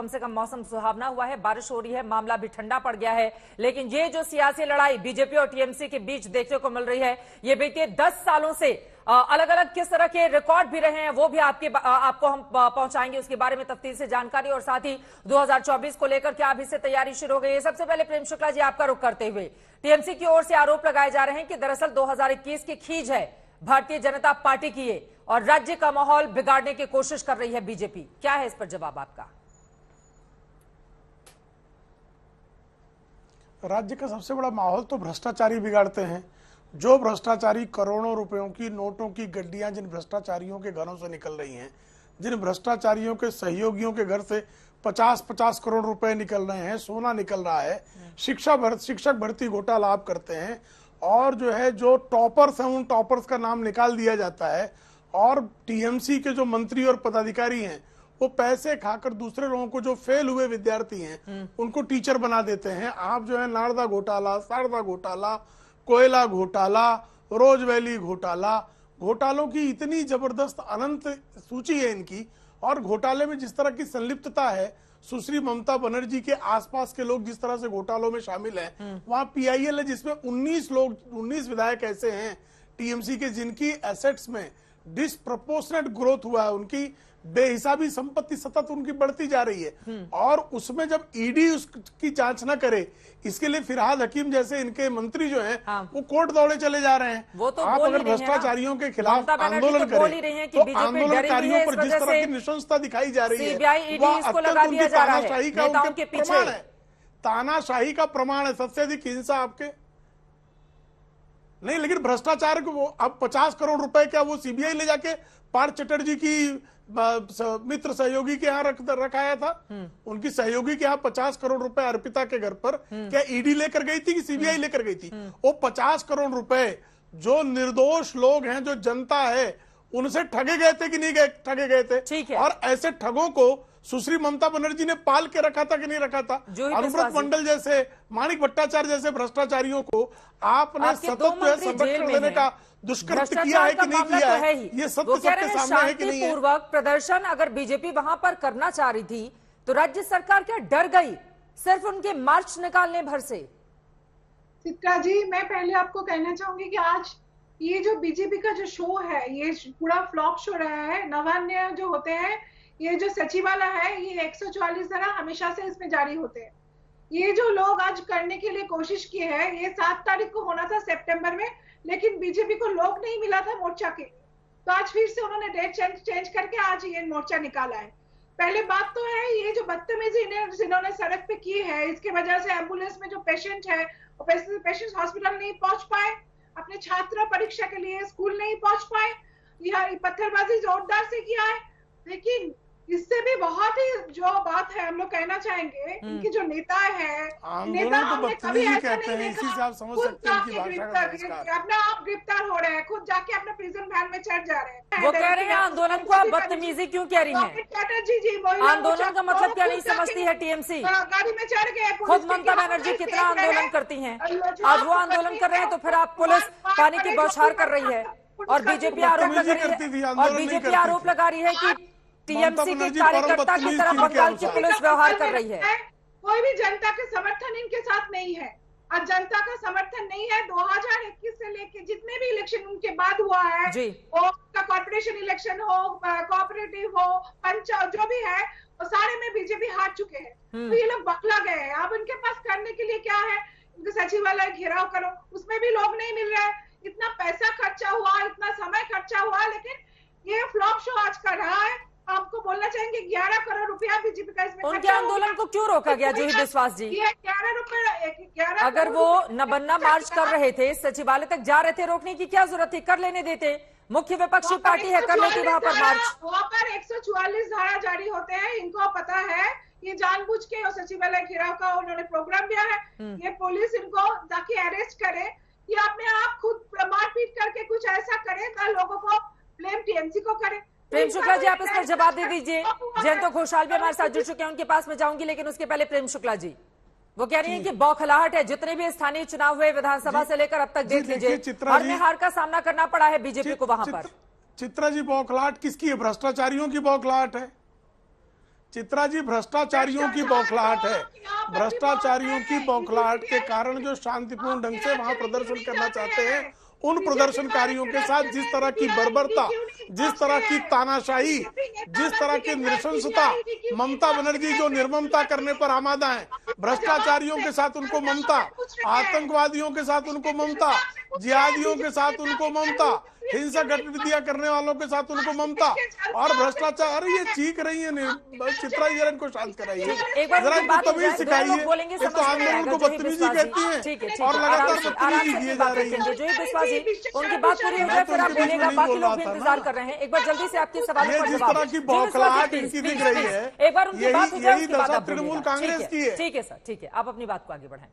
कम से कम मौसम सुहावना हुआ है, बारिश हो रही है, मामला भी ठंडा पड़ गया है। लेकिन ये जो सियासी लड़ाई बीजेपी और टीएमसी के बीच देखने को मिल रही है, ये बीते 10 सालों से अलग अलग किस तरह के रिकॉर्ड भी रहे हैं वो भी आपको हम पहुंचाएंगे, उसके बारे में तफसील से जानकारी। और साथ ही 2024 को लेकर क्या अभी से तैयारी शुरू हो गई है। सबसे पहले प्रेम शुक्ला जी, आपका रुख करते हुए, टीएमसी की ओर से आरोप लगाए जा रहे हैं कि दरअसल 2021 की खींच है भारतीय जनता पार्टी की ये, और राज्य का माहौल बिगाड़ने की कोशिश कर रही है बीजेपी। क्या है इस पर जवाब आपका? राज्य का सबसे बड़ा माहौल तो भ्रष्टाचारी बिगाड़ते हैं। जो भ्रष्टाचारी करोड़ों रुपयों की नोटों की गड्डियां जिन भ्रष्टाचारियों के घरों से निकल रही हैं, जिन भ्रष्टाचारियों के सहयोगियों के घर से 50-50 करोड़ रुपए निकल रहे हैं, सोना निकल रहा है, शिक्षक भर्ती घोटाला आप करते हैं, और जो है जो टॉपर्स हैं उन टॉपर्स का नाम निकाल दिया जाता है, और टीएमसी के जो मंत्री और पदाधिकारी हैं वो पैसे खाकर दूसरे लोगों को, जो फेल हुए विद्यार्थी हैं उनको टीचर बना देते हैं। आप जो है नारदा घोटाला, शारदा घोटाला, कोयला घोटाला, रोज वैली घोटाला, घोटालों की इतनी जबरदस्त अनंत सूची है इनकी। और घोटाले में जिस तरह की संलिप्तता है, सुश्री ममता बनर्जी के आसपास के लोग जिस तरह से घोटालों में शामिल हैं, वहां पीआईएल है जिसमें 19 विधायक ऐसे हैं टीएमसी के जिनकी एसेट्स में डिसप्रपोर्शनेट ग्रोथ हुआ है, उनकी बेहिसाबी संपत्ति सतत उनकी बढ़ती जा रही है। और उसमें जब ईडी उसकी जांच न करे, इसके लिए फिरहाद हकीम जैसे इनके मंत्री जो हैं वो कोर्ट दौड़े चले जा रहे हैं। वो तो आप अगर भ्रष्टाचारियों के खिलाफ आंदोलन करें तो आंदोलनकारियों पर जिस तरह की नृशंसता दिखाई जा रही है वह अत्यंत उनकी तानाशाही का उनके प्रमाण है। तानाशाही का प्रमाण है, सबसे अधिक हिंसा आपके नहीं। लेकिन भ्रष्टाचार को अब 50 करोड़ रुपए क्या वो सीबीआई ले जाके पार्थ चटर्जी की मित्र सहयोगी के यहाँ रखाया था? उनकी सहयोगी के यहाँ 50 करोड़ रुपए अर्पिता के घर पर क्या ईडी लेकर गई थी कि सीबीआई लेकर गई थी? वो 50 करोड़ रुपए जो निर्दोष लोग हैं, जो जनता है, उनसे ठगे गए थे कि नहीं गए, ठगे गए थे। और ऐसे ठगों को सुश्री ममता बनर्जी ने पाल के रखा था कि नहीं रखा था? अनुव्रत मंडल जैसे, माणिक भट्टाचार्य जैसे भ्रष्टाचारियों को आपने सतत संरक्षण देने का दुष्कृत्य किया है कि नहीं किया है? ये सत्य सबके सामने है कि नहीं है? पूर्वक प्रदर्शन अगर बीजेपी वहां पर करना चाह रही थी तो राज्य सरकार क्या डर गई सिर्फ उनके मार्च निकालने भर से? चित्रा जी, मैं पहले आपको कहना चाहूंगी कि आज ये जो बीजेपी का जो शो है, ये पूरा फ्लॉप शो रहा है। नवान्य जो होते हैं, ये जो सचिवालय है, ये 144 धारा हमेशा से इसमें जारी होते हैं। ये जो लोग आज करने के लिए कोशिश किए हैं, ये 7 तारीख को होना था सितंबर में, लेकिन बीजेपी को लोग नहीं मिला था मोर्चा के, तो आज फिर से उन्होंने डेट चेंज करके आज ये मोर्चा निकाला है। पहले बात तो है, ये जो बदतमीजी जिन्होंने सड़क पे की है, इसके वजह से एम्बुलेंस में जो पेशेंट है, पेशेंट हॉस्पिटल नहीं पहुंच पाए, अपने छात्र परीक्षा के लिए स्कूल नहीं पहुंच पाए, यह पत्थरबाजी जोरदार से किया है। लेकिन इससे भी बहुत ही जो बात है हम लोग कहना चाहेंगे, इनके जो नेता है, नेता हमने कभी ऐसा नहीं देखा, अपना आप गिरफ्तार हो रहे हैं, खुद जाके अपने प्रिजन वैन में चढ़ जा रहे हैं। वो कह रहे हैं आंदोलन को आप बदतमीजी क्यों कह रही हैं? चटर्जी जी आंदोलन का मतलब क्या नहीं समझती है टीएमसी? गाड़ी में चढ़ गए। खुद ममता बनर्जी कितना आंदोलन करती हैं, आज वो आंदोलन कर रहे हैं तो फिर आप पुलिस पानी की बौछार कर रही है और बीजेपी आरोप लगा रही है कि टीएमसी के कार्यकर्ता की तरह बंगाल की पुलिस व्यवहार कर रही है। कोई भी जनता के समर्थन इनके साथ नहीं है। आज जनता का समर्थन नहीं है। 2021 से लेके जितने भी इलेक्शन उनके बाद हुआ है, वो कॉर्पोरेशन इलेक्शन हो, कोऑपरेटिव हो, पंचायत जो भी है, वो सारे में बीजेपी हार चुके हैं। तो ये लोग बखला गए हैं। अब उनके पास करने के लिए क्या है? उनके सचिवालय घेराव करो, उसमें भी लोग नहीं मिल रहे हैं। इतना पैसा खर्चा हुआ, इतना समय खर्चा हुआ, लेकिन ये फ्लॉप शो आज कर रहा है। आपको बोलना चाहेंगे 11 करोड़ रुपया बीजेपी का इसमें उनके आंदोलन को क्यों रोका गया? जूही विश्वास जी, ये 11 अगर वो नबन्ना मार्च कर रहे थे, सचिवालय तक जा रहे थे, रोकने की क्या जरूरत थी? कर लेने देते, मुख्य विपक्षी पार्टी है, कर लेती वहां पर मार्च। वहां पर 144 धारा जारी होते हैं, इनको पता है। ये जानबूझ के सचिवालय घेराव का उन्होंने प्रोग्राम दिया है। ये पुलिस इनको ताकि अरेस्ट करे, ये अपने आप खुद मारपीट करके कुछ ऐसा करे तो लोगों को ब्लेम टीएमसी को करे। प्रेम शुक्ला जी, आप इस पर जवाब दे दीजिए। जयंत घोषाल भी हमारे साथ जुड़ चुके हैं, उनके पास में जाऊंगी, लेकिन उसके पहले प्रेम शुक्ला जी, वो कह रही हैं कि बौखलाहट है। जितने भी स्थानीय चुनाव हुए विधानसभा से लेकर अब तक देख लीजिए, हर में हार का सामना करना पड़ा है बीजेपी को वहां पर। चित्रा जी, बौखलाहट किसकी है? भ्रष्टाचारियों की बौखलाहट है। चित्रा जी, भ्रष्टाचारियों की बौखलाहट है। भ्रष्टाचारियों की बौखलाहट के कारण जो शांतिपूर्ण ढंग से वहां प्रदर्शन करना चाहते हैं, उन प्रदर्शनकारियों के साथ जिस तरह की बर्बरता, जिस तरह की तानाशाही, जिस तरह की नृशंसता, ममता बनर्जी जो निर्ममता करने पर आमादा है, भ्रष्टाचारियों के साथ उनको ममता, आतंकवादियों के साथ उनको ममता, जिहादियों के साथ उनको ममता, हिंसक गतिविधियां करने वालों के साथ उनको ममता, और भ्रष्टाचार। ये चीख रही है चित्रा जी, इनको शांत कराइए, जरा इनको तमीज सिखाइए। ये तो आंदोलन को बदतमीजी कहती है और लगातार बदतमीजी किए जा रही है। उनकी बात पूरी हो जाए फिर आप बोलेगा, बाकी लोग भी इंतजार कर रहे हैं। एक बार जल्दी से आपके सवाल ये जिस तरह की बौखलाहट इनकी दिख रही है, एक बार उनकी बात हो जाए, यही दशा तृणमूल कांग्रेस की है। ठीक है सर, ठीक है, आप अपनी बात को आगे बढ़ाएं।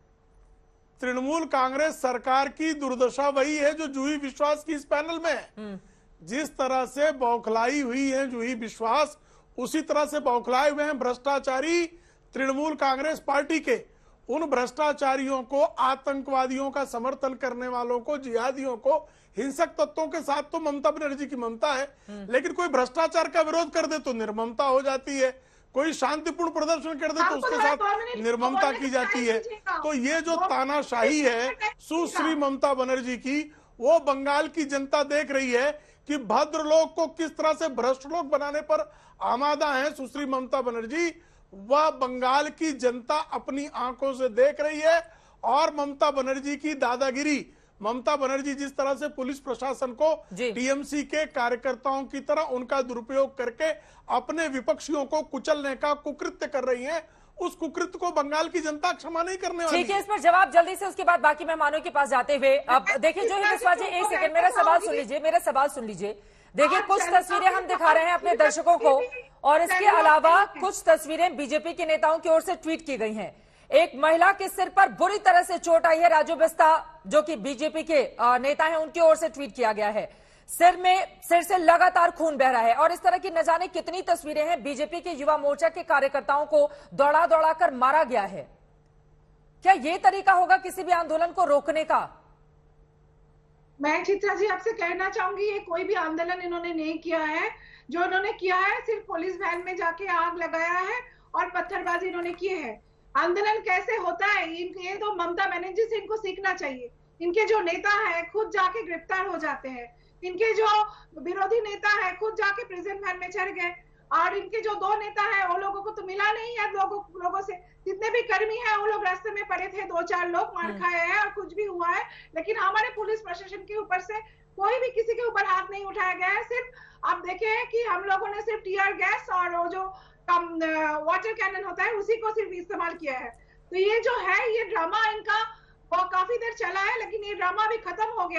तृणमूल कांग्रेस सरकार की दुर्दशा वही है जो जूही विश्वास की इस पैनल में है। जिस तरह से बौखलाई हुई है जूही विश्वास, उसी तरह से बौखलाए हुए हैं भ्रष्टाचारी तृणमूल कांग्रेस पार्टी के। उन भ्रष्टाचारियों को, आतंकवादियों का समर्थन करने वालों को, जिहादियों को, हिंसक तत्वों के साथ तो ममता बनर्जी की ममता है, लेकिन कोई भ्रष्टाचार का विरोध कर दे तो निर्ममता हो जाती है, कोई शांतिपूर्ण प्रदर्शन कर दे तो उसके साथ निर्ममता की जाती है। तो ये जो तानाशाही है सुश्री ममता बनर्जी की, वो बंगाल की जनता देख रही है कि भद्र लोग को किस तरह से भ्रष्ट लोग बनाने पर आमादा है सुश्री ममता बनर्जी। वह बंगाल की जनता अपनी आंखों से देख रही है। और ममता बनर्जी की दादागिरी, ममता बनर्जी जिस तरह से पुलिस प्रशासन को टीएमसी के कार्यकर्ताओं की तरह उनका दुरुपयोग करके अपने विपक्षियों को कुचलने का कुकृत्य कर रही है, उस कुकृत्य को बंगाल की जनता क्षमा नहीं करने वाली। ठीक है, इस पर जवाब जल्दी से, उसके बाद बाकी मेहमानों के पास जाते हुए। अब देखिए जो है विश्वास जी, एक सेकंड मेरा सवाल सुन लीजिए। देखिए कुछ तस्वीरें हम दिखा रहे हैं अपने दर्शकों को, और इसके अलावा कुछ तस्वीरें बीजेपी के नेताओं की ओर से ट्वीट की गई हैं। एक महिला के सिर पर बुरी तरह से चोट आई है, राजू बिस्ता जो कि बीजेपी के नेता हैं, उनकी ओर से ट्वीट किया गया है। सिर से लगातार खून बह रहा है, और इस तरह की न जाने कितनी तस्वीरें हैं। बीजेपी के युवा मोर्चा के कार्यकर्ताओं को दौड़ा दौड़ा कर मारा गया है। क्या यह तरीका होगा किसी भी आंदोलन को रोकने का? मैं चित्रा जी आपसे कहना चाहूंगी, ये कोई भी आंदोलन इन्होंने नहीं किया है। जो इन्होंने किया है सिर्फ पुलिस वैन में जाके आग लगाया है और पत्थरबाजी इन्होंने की है। आंदोलन कैसे होता है ये तो ममता बनर्जी से इनको सीखना चाहिए। इनके जो नेता है खुद जाके गिरफ्तार हो जाते हैं, इनके जो विरोधी नेता है खुद जाके प्रिजन वैन में चढ़ गए, और इनके जो दो नेता है वो लोगों को तो मिला नहीं है। लोगों से जितने भी कर्मी हैं वो लोग रास्ते में पड़े थे, 2-4 लोग मार खाए हैं और कुछ भी हुआ है, लेकिन हमारे पुलिस प्रशासन के ऊपर से कोई भी किसी के ऊपर हाथ नहीं उठाया गया है। सिर्फ आप देखें कि हम लोगों ने सिर्फ टीयर गैस और वो जो वाटर कैनन होता है उसी को सिर्फ इस्तेमाल किया है। तो ये जो है ये ड्रामा इनका काफी देर चला है, लेकिन ये ड्रामा भी खत्म हो गया है।